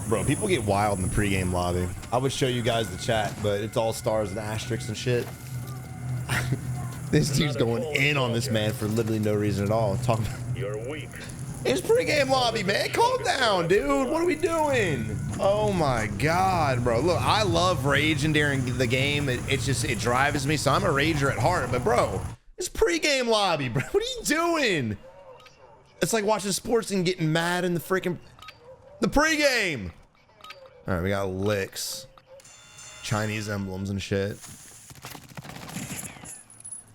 Bro, people get wild in the pregame lobby. I would show you guys the chat, but it's all stars and asterisks and shit. This dude's going in on this man for literally no reason at all. You're weak. It's pregame lobby, man. Calm down, dude. What are we doing? Oh my God, bro. Look, I love raging during the game. It drives me, so I'm a rager at heart. But bro, it's pregame lobby, bro. What are you doing? It's like watching sports and getting mad in the freaking pregame. All right, we got licks, Chinese emblems and shit.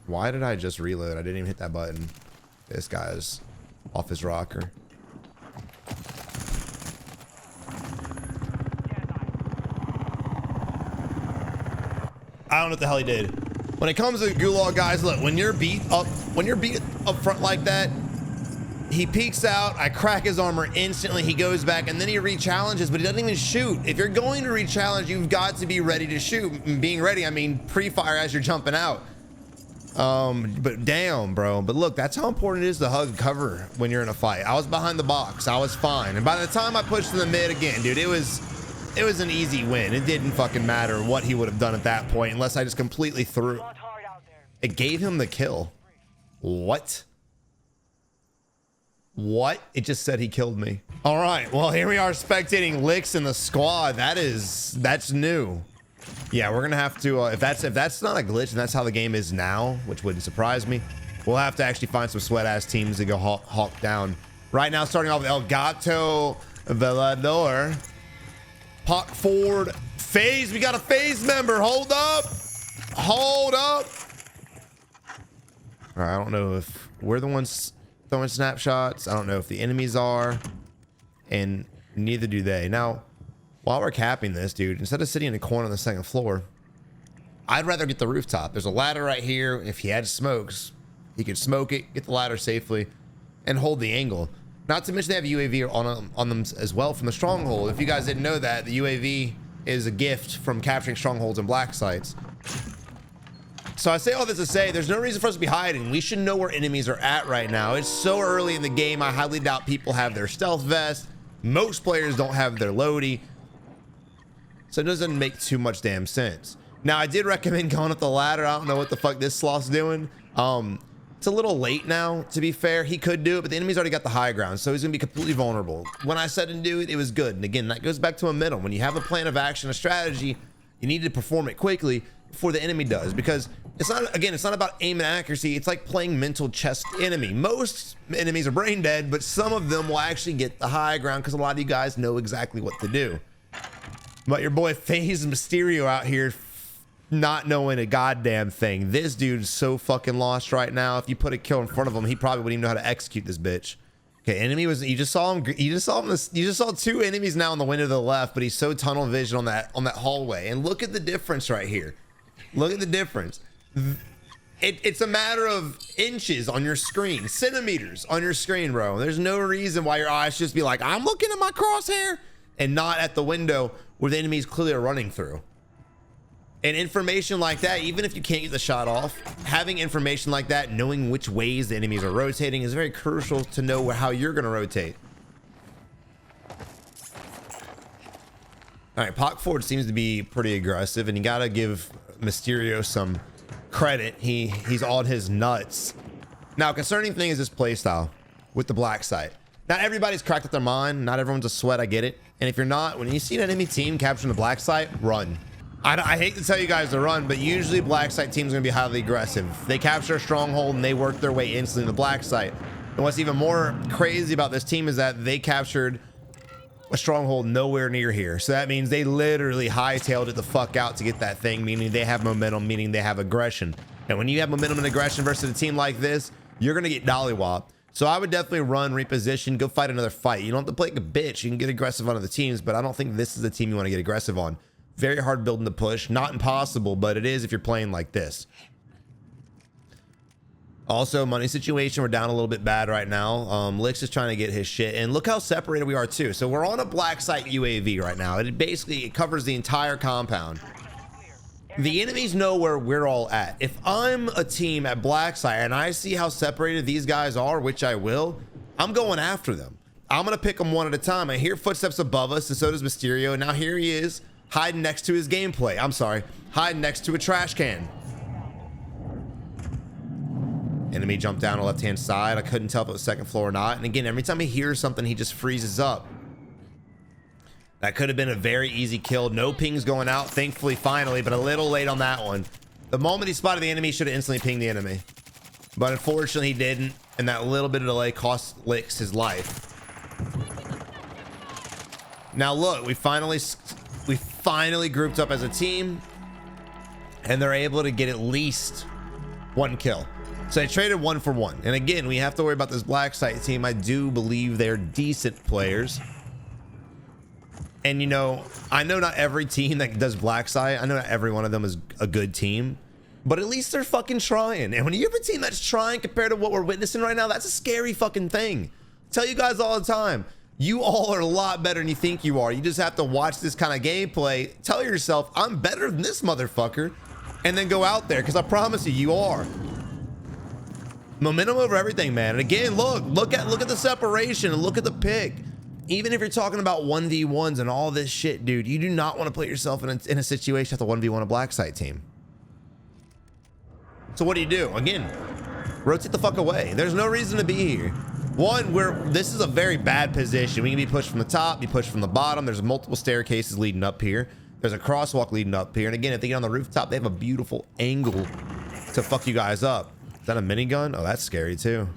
Why did I just reload? I didn't even hit that button. This guy's off his rocker. I don't know what the hell he did. When it comes to Gulag, guys, look, when you're beat up front like that, he peeks out, I crack his armor instantly, he goes back, and then he re-challenges, but he doesn't even shoot. If you're going to re-challenge, you've got to be ready to shoot. And being ready, I mean pre-fire as you're jumping out. But damn, bro. But look, that's how important it is to hug cover when you're in a fight. I was behind the box, I was fine. And by the time I pushed to the mid again, dude, it was an easy win. It didn't fucking matter what he would have done at that point unless I just completely threw. It gave him the kill. What? What? It just said he killed me. All right, well, here we are spectating licks in the squad. That's new. Yeah, we're gonna have to if that's not a glitch and that's how the game is now, which wouldn't surprise me, we'll have to actually find some sweat ass teams to go hawk down. Right now, starting off with El Gato Velador, Pock Ford, FaZe. We got a FaZe member. Hold up. All right, I don't know if we're the ones throwing snapshots. I don't know if the enemies are, and neither do they. Now, while we're capping this, dude, instead of sitting in a corner on the second floor, I'd rather get the rooftop. There's a ladder right here. If he had smokes, he could smoke it, get the ladder safely, and hold the angle. Not to mention they have UAV on them as well from the stronghold. If you guys didn't know that, the UAV is a gift from capturing strongholds and black sites. So I say all this to say, there's no reason for us to be hiding. We should know where enemies are at right now. It's so early in the game. I highly doubt people have their stealth vest. Most players don't have their loadie. So it doesn't make too much damn sense. Now, I did recommend going up the ladder. I don't know what the fuck this sloth's doing. It's a little late now, to be fair. He could do it, but the enemy's already got the high ground, so he's gonna be completely vulnerable. When I said to do it, it was good. And again, that goes back to a middle. When you have a plan of action, a strategy, you need to perform it quickly before the enemy does, because it's not about aim and accuracy. It's like playing mental chess enemy. Most enemies are brain dead, but some of them will actually get the high ground because a lot of you guys know exactly what to do. But your boy FaZe Mysterio out here not knowing a goddamn thing. This dude's so fucking lost right now. If you put a kill in front of him, he probably wouldn't even know how to execute this bitch. Okay, enemy was, you just saw two enemies now on the window to the left, but he's so tunnel vision on that hallway. And look at the difference right here. Look at the difference. It's a matter of inches on your screen, centimeters on your screen, bro. There's no reason why your eyes should just be like, I'm looking at my crosshair, and not at the window where the enemies clearly are running through. And information like that, even if you can't get the shot off, having information like that, knowing which ways the enemies are rotating is very crucial to know how you're going to rotate. All right, Pock Ford seems to be pretty aggressive, and you got to give Mysterio some credit. He's on his nuts. Now, concerning thing is this playstyle with the black site. Not everybody's cracked up their mind. Not everyone's a sweat. I get it. And if you're not, when you see an enemy team capturing the black site, run. I hate to tell you guys to run, but usually black site teams are gonna be highly aggressive. They capture a stronghold and they work their way instantly to the black site. And what's even more crazy about this team is that they captured a stronghold nowhere near here. So that means they literally hightailed it the fuck out to get that thing, meaning they have momentum, meaning they have aggression. And when you have momentum and aggression versus a team like this, you're gonna get dollywopped. So I would definitely run, reposition, go fight another fight. You don't have to play like a bitch. You can get aggressive on other teams, but I don't think this is the team you want to get aggressive on. Very hard building to push. Not impossible, but it is if you're playing like this. Also, money situation, we're down a little bit bad right now. Licks is trying to get his shit, and look how separated we are too. So we're on a black site UAV right now. It covers the entire compound. The enemies know where we're all at. If I'm a team at black site and I see how separated these guys are, which I will, I'm going after them. I'm going to pick him one at a time. I hear footsteps above us, and so does Mysterio. And now here he is, hiding next to his gameplay. I'm sorry, hiding next to a trash can. Enemy jumped down the left-hand side. I couldn't tell if it was second floor or not. And again, every time he hears something, he just freezes up. That could have been a very easy kill. No pings going out, thankfully, finally, but a little late on that one. The moment he spotted the enemy, he should have instantly pinged the enemy. But unfortunately, he didn't. And that little bit of delay cost Licks his life. Now look, we finally grouped up as a team, and they're able to get at least one kill. So I traded 1 for 1. And again, we have to worry about this black site team. I do believe they're decent players. And you know, I know not every team that does black site, I know not every one of them is a good team, but at least they're fucking trying. And when you have a team that's trying compared to what we're witnessing right now, that's a scary fucking thing. I tell you guys all the time, you all are a lot better than you think you are. You just have to watch this kind of gameplay, tell yourself, I'm better than this motherfucker, and then go out there, because I promise you, you are. Momentum over everything, man. And again, look at the separation and look at the pick. Even if you're talking about 1v1s and all this shit, dude, you do not want to put yourself in a situation to have to 1v1 a black site team. So what do? Again, rotate the fuck away. There's no reason to be here. One, this is a very bad position. We can be pushed from the top, be pushed from the bottom. There's multiple staircases leading up here. There's a crosswalk leading up here. And again, if they get on the rooftop, they have a beautiful angle to fuck you guys up. Is that a minigun? Oh, that's scary too.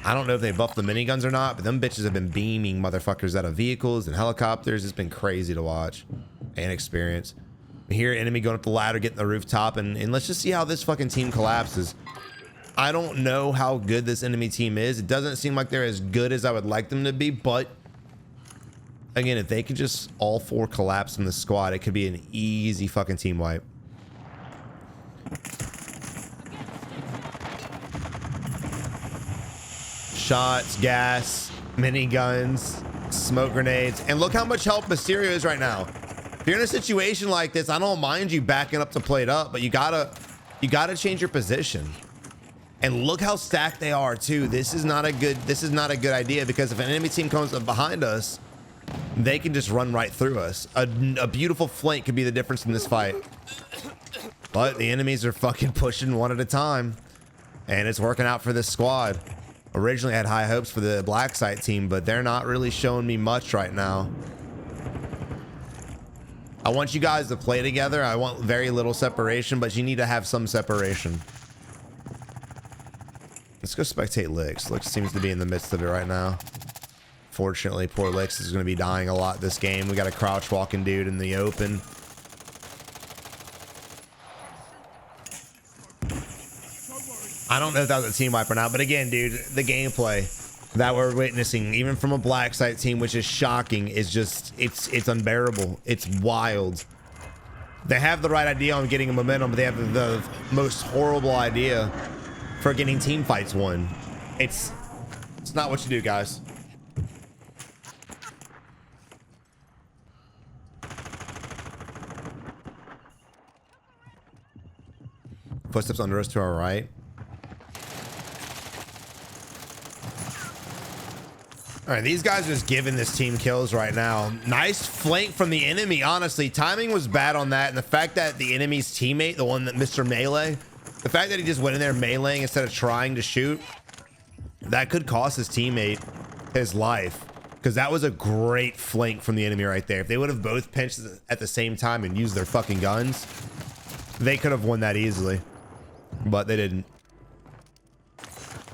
I don't know if they buffed the miniguns or not, but them bitches have been beaming motherfuckers out of vehicles and helicopters. It's been crazy to watch and experience. We hear enemy going up the ladder, getting the rooftop, and let's just see how this fucking team collapses. I don't know how good this enemy team is. It doesn't seem like they're as good as I would like them to be, but again, if they could just all 4 collapse from the squad, it could be an easy fucking team wipe. Shots, gas, miniguns, smoke grenades, and look how much help Mysterio is right now. If you're in a situation like this, I don't mind you backing up to play it up, but you gotta change your position. And look how stacked they are too. This is not a good idea, because if an enemy team comes up behind us, they can just run right through us. A beautiful flank could be the difference in this fight. But the enemies are fucking pushing one at a time, and it's working out for this squad. Originally, I had high hopes for the black site team, but they're not really showing me much right now. I want you guys to play together. I want very little separation, but you need to have some separation. Let's go spectate Licks. Licks seems to be in the midst of it right now. Fortunately, poor Licks is going to be dying a lot this game. We got a crouch walking dude in the open. I don't know if that was a team wipe or not, but again, dude, the gameplay that we're witnessing, even from a black site team, which is shocking, is just, it's unbearable. It's wild. They have the right idea on getting a momentum, but they have the most horrible idea for getting team fights won. It's not what you do, guys. Footsteps under us to our right. All right, these guys are just giving this team kills right now. Nice flank from the enemy, honestly. Timing was bad on that, and the fact that the enemy's teammate, the one that Mr. Melee, the fact that he just went in there meleeing instead of trying to shoot, that could cost his teammate his life, because that was a great flank from the enemy right there. If they would have both pinched at the same time and used their fucking guns, they could have won that easily, but they didn't.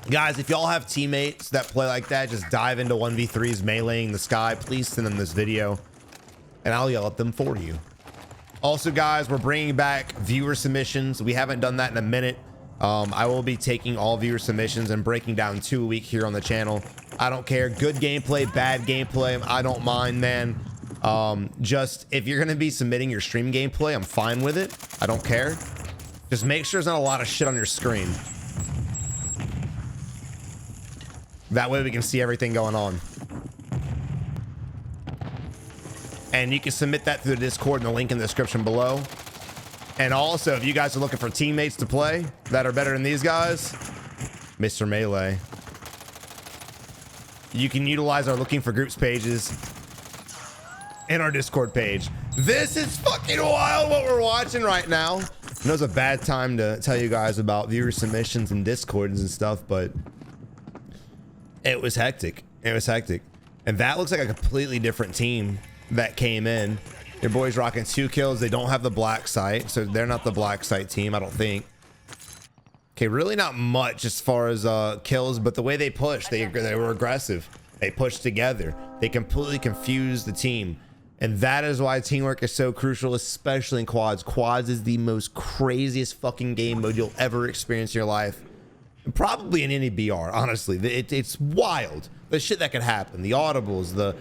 Guys, if y'all have teammates that play like that, just dive into 1v3s meleeing the sky, please send them this video and I'll yell at them for you. Also, guys, we're bringing back viewer submissions. We haven't done that in a minute. I will be taking all viewer submissions and breaking down 2 a week here on the channel. I don't care. Good gameplay, bad gameplay, I don't mind, man. Just if you're going to be submitting your stream gameplay, I'm fine with it. I don't care. Just make sure there's not a lot of shit on your screen. That way we can see everything going on. And you can submit that through the Discord and the link in the description below. And also, if you guys are looking for teammates to play that are better than these guys, Mr. Melee. you can utilize our looking for groups pages and our Discord page. This is fucking wild what we're watching right now. I know it's a bad time to tell you guys about viewer submissions and Discords and stuff, but it was hectic. It was hectic. And that looks like a completely different team that came in. Your boys rocking 2 kills. They don't have the black site, so they're not the black site team, I don't think. Okay, really not much as far as kills, but the way they pushed, they were aggressive. They pushed together. They completely confused the team. And that is why teamwork is so crucial, especially in quads. Quads is the most craziest fucking game mode you'll ever experience in your life. And probably in any BR, honestly. It's wild. The shit that could happen. The audibles, the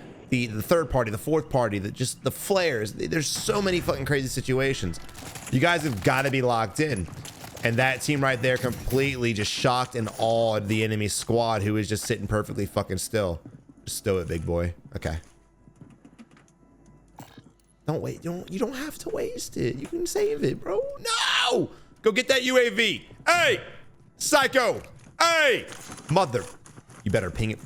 third party, the fourth party, just the flares. There's so many fucking crazy situations. You guys have got to be locked in. And that team right there completely just shocked and awed the enemy squad, who is just sitting perfectly fucking still. Just stow it, big boy. Okay. Don't wait. You don't have to waste it. You can save it, bro. No! Go get that UAV. Hey! Psycho! Hey! Mother. You better ping it.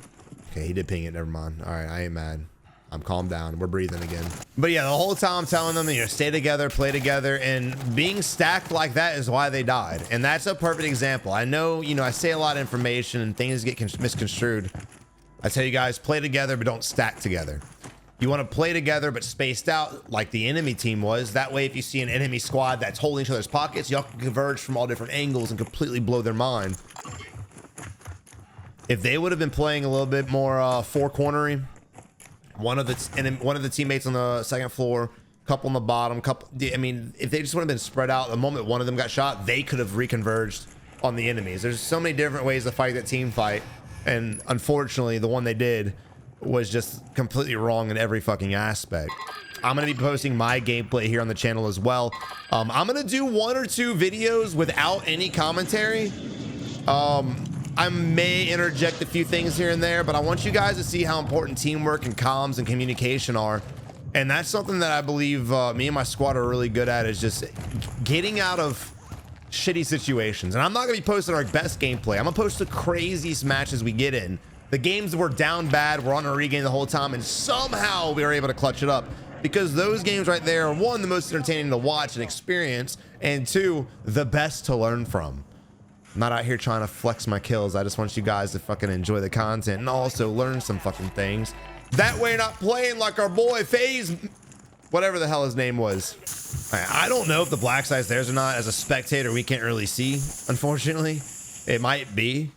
Okay, he did ping it. Never mind. All right, I ain't mad. I'm calmed down. We're breathing again. But yeah, the whole time I'm telling them, you know, stay together, play together, and being stacked like that is why they died. And that's a perfect example. I know, you know, I say a lot of information and things get misconstrued. I tell you guys, play together, but don't stack together. You want to play together, but spaced out like the enemy team was. That way, if you see an enemy squad that's holding each other's pockets, y'all can converge from all different angles and completely blow their mind. If they would have been playing a little bit more four cornering, one of the teammates on the second floor, couple on the bottom, I mean, if they just would have been spread out, the moment one of them got shot, they could have reconverged on the enemies. There's so many different ways to fight that team fight, and unfortunately, the one they did was just completely wrong in every fucking aspect. I'm gonna be posting my gameplay here on the channel as well. I'm gonna do 1 or 2 videos without any commentary. I may interject a few things here and there, but I want you guys to see how important teamwork and comms and communication are. And that's something that I believe me and my squad are really good at, is just getting out of shitty situations. And I'm not gonna be posting our best gameplay. I'm gonna post the craziest matches we get in. The games we're down bad, we're on a regain the whole time, and somehow we were able to clutch it up. Because those games right there are, 1, the most entertaining to watch and experience, and 2, the best to learn from. I'm not out here trying to flex my kills. I just want you guys to fucking enjoy the content and also learn some fucking things. That way, not playing like our boy FaZe, whatever the hell his name was. I don't know if the black side's theirs or not. As a spectator, we can't really see, unfortunately. It might be.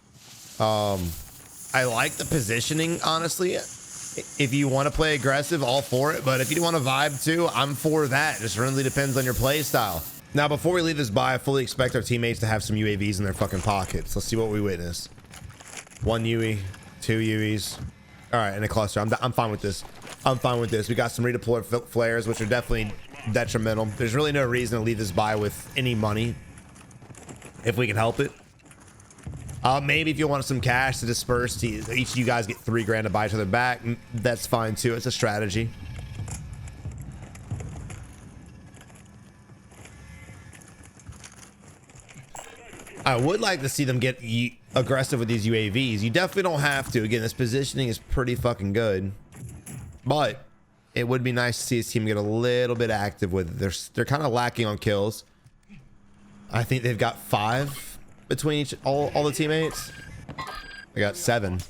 I like the positioning, honestly. If you want to play aggressive, all for it. But if you want to vibe too, I'm for that. Just really depends on your play style. Now, before we leave this bye, I fully expect our teammates to have some UAVs in their fucking pockets. Let's see what we witness. 1 UE, 2 UEs. All right, in a cluster. I'm fine with this. I'm fine with this. We got some redeployed flares, which are definitely detrimental. There's really no reason to leave this bye with any money, if we can help it. Maybe if you want some cash to disperse to each of you guys get 3 grand to buy each other back, that's fine too. It's a strategy. I would like to see them get aggressive with these UAVs. You definitely don't have to. Again, this positioning is pretty fucking good, but it would be nice to see his team get a little bit active with it. They're kind of lacking on kills. I think they've got 5 between all the teammates. I got 7. All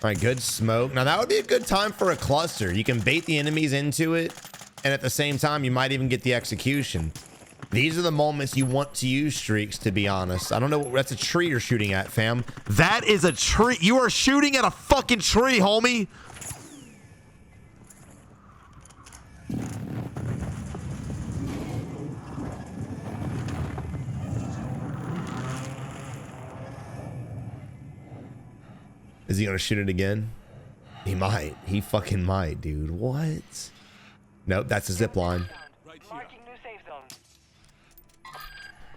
right, good smoke. Now that would be a good time for a cluster. You can bait the enemies into it, and at the same time, you might even get the execution. These are the moments you want to use streaks, to be honest. I don't know. That's a tree you're shooting at, fam. That is a tree. You are shooting at a fucking tree, homie. Is he gonna shoot it again? He might. He fucking might, dude. What? Nope, that's a zip line.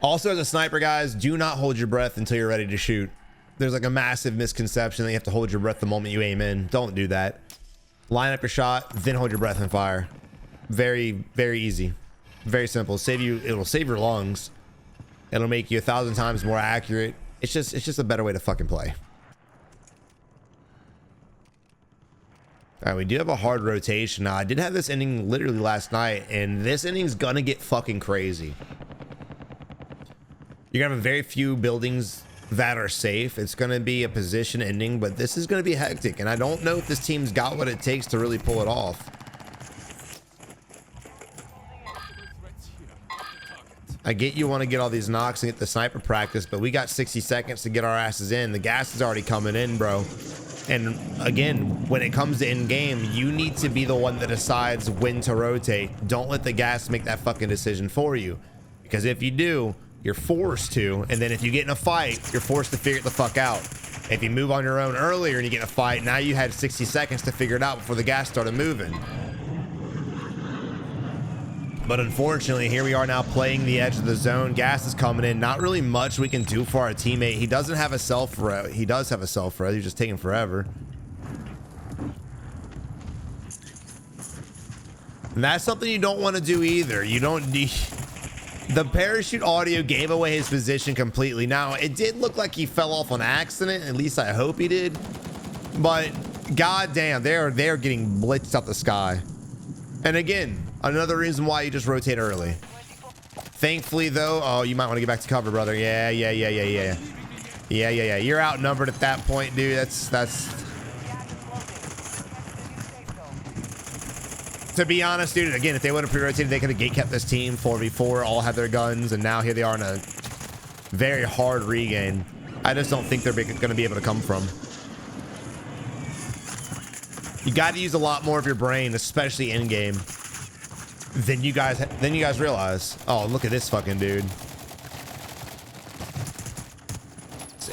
Also, as a sniper, guys, do not hold your breath until you're ready to shoot. There's like a massive misconception that you have to hold your breath the moment you aim in. Don't do that. Line up your shot, then hold your breath and fire. Very, very easy. Very simple. It'll save your lungs. It'll make you 1,000 times more accurate. It's just a better way to fucking play. All right, we do have a hard rotation. Now, I did have this ending literally last night, and this ending's gonna get fucking crazy. You're gonna have very few buildings that are safe. It's gonna be a position ending, but this is gonna be hectic, and I don't know if this team's got what it takes to really pull it off. I get you want to get all these knocks and get the sniper practice, but we got 60 seconds to get our asses in. The gas is already coming in, bro. And again, when it comes to end game, you need to be the one that decides when to rotate. Don't let the gas make that fucking decision for you, because if you do, you're forced to, and then if you get in a fight, you're forced to figure it the fuck out. If you move on your own earlier and you get in a fight, now you had 60 seconds to figure it out before the gas started moving. But unfortunately, here we are now playing the edge of the zone. Gas is coming in. Not really much we can do for our teammate. He doesn't have a self-res. He does have a self-res. He's just taking forever. And that's something you don't want to do either. You don't need... The parachute audio gave away his position completely. Now, it did look like he fell off on accident. At least I hope he did. But goddamn, they're getting blitzed out the sky. And again, another reason why you just rotate early. Thankfully, though, oh, you might want to get back to cover, brother. Yeah. You're outnumbered at that point, dude. That's. To be honest, dude, again, if they would have pre-rotated, they could have gate kept this team 4v4, all had their guns, and now here they are in a very hard regain. I just don't think they're going to be able to come from. You got to use a lot more of your brain, especially in game, than you guys realize. Oh, look at this fucking dude.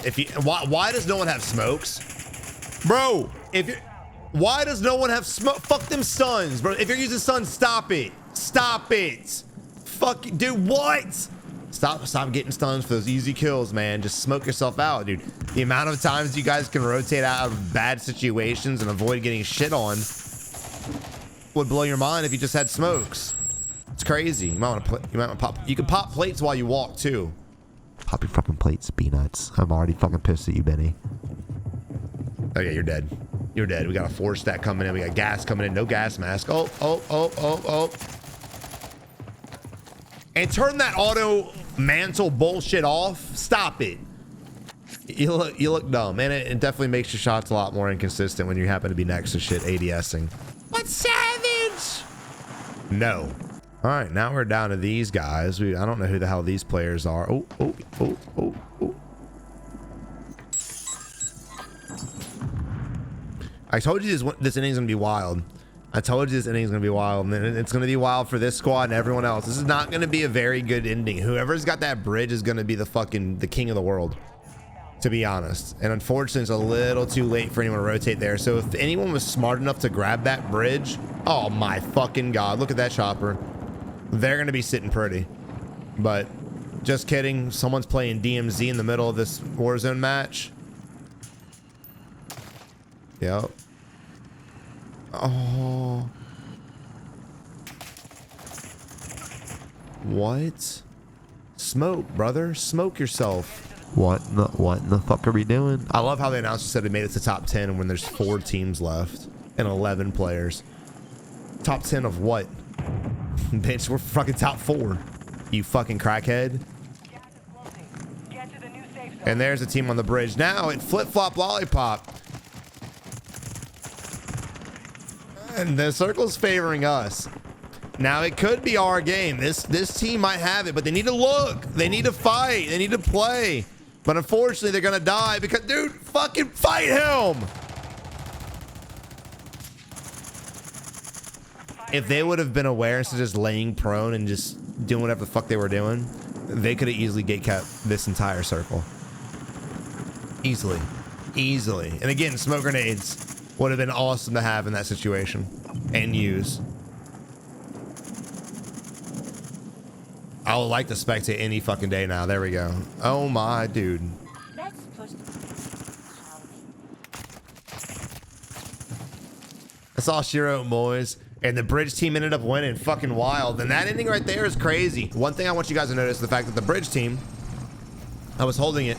If you why does no one have smokes, bro? Why does no one have smoke? Fuck them stuns, bro. If you're using stuns, stop it. Stop it. Fuck, dude. What? Stop getting stuns for those easy kills, man. Just smoke yourself out, dude. The amount of times you guys can rotate out of bad situations and avoid getting shit on would blow your mind if you just had smokes. It's crazy. You might want to pop. You can pop plates while you walk too. Pop your fucking plates, peanuts. I'm already fucking pissed at you, Benny. Oh yeah, you're dead. You're dead. We got a 4-stack coming in. We got gas coming in. No gas mask. Oh. And turn that auto mantle bullshit off. Stop it. You look dumb, and it definitely makes your shots a lot more inconsistent when you happen to be next to shit ADSing. What savage? No. All right, now we're down to these guys. I don't know who the hell these players are. Oh. I told you this inning's gonna be wild. I told you this inning's gonna be wild, and it's gonna be wild for this squad and everyone else. This is not gonna be a very good ending. Whoever's got that bridge is gonna be the king of the world, to be honest. And unfortunately, it's a little too late for anyone to rotate there. So if anyone was smart enough to grab that bridge, oh my fucking god, look at that chopper. They're gonna be sitting pretty. But just kidding. Someone's playing DMZ in the middle of this Warzone match. Yep. Oh. What? Smoke, brother. Smoke yourself. What in the fuck are we doing? I love how the announcer said they made it to top 10 when there's 4 teams left and 11 players. Top 10 of what? Bitch, we're fucking top 4. You fucking crackhead. And there's a team on the bridge. Now it flip-flop lollipop. And the circle's favoring us. Now it could be our game. This team might have it, but they need to look. They need to fight. They need to play. But unfortunately, they're gonna die because, dude, fucking fight him. If they would have been aware instead of just laying prone and just doing whatever the fuck they were doing, they could have easily gatekept this entire circle. Easily. And again, smoke grenades would have been awesome to have in that situation and use. I would like to spectate any fucking day now. There we go. Oh my dude. That's all she wrote, boys. And the bridge team ended up winning. Fucking wild. And that ending right there is crazy. One thing I want you guys to notice is the fact that the bridge team, I was holding it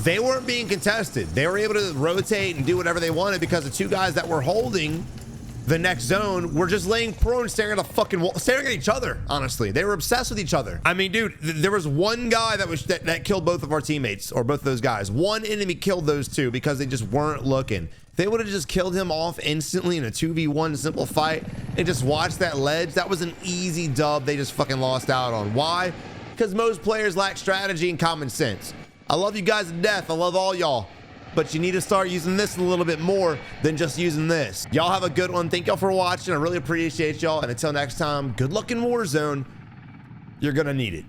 they weren't being contested. They were able to rotate and do whatever they wanted because the two guys that were holding the next zone were just laying prone, staring at a fucking wall, staring at each other. Honestly, they were obsessed with each other. I mean, dude, there was one guy that killed both of our teammates, or both of those guys. One enemy killed those two because they just weren't looking. If they would have just killed him off instantly in a 2v1 simple fight and just watched that ledge, that was an easy dub they just fucking lost out on. Why? Because most players lack strategy and common sense. I love you guys to death. I love all y'all. But you need to start using this a little bit more than just using this. Y'all have a good one. Thank y'all for watching. I really appreciate y'all. And until next time, good luck in Warzone. You're going to need it.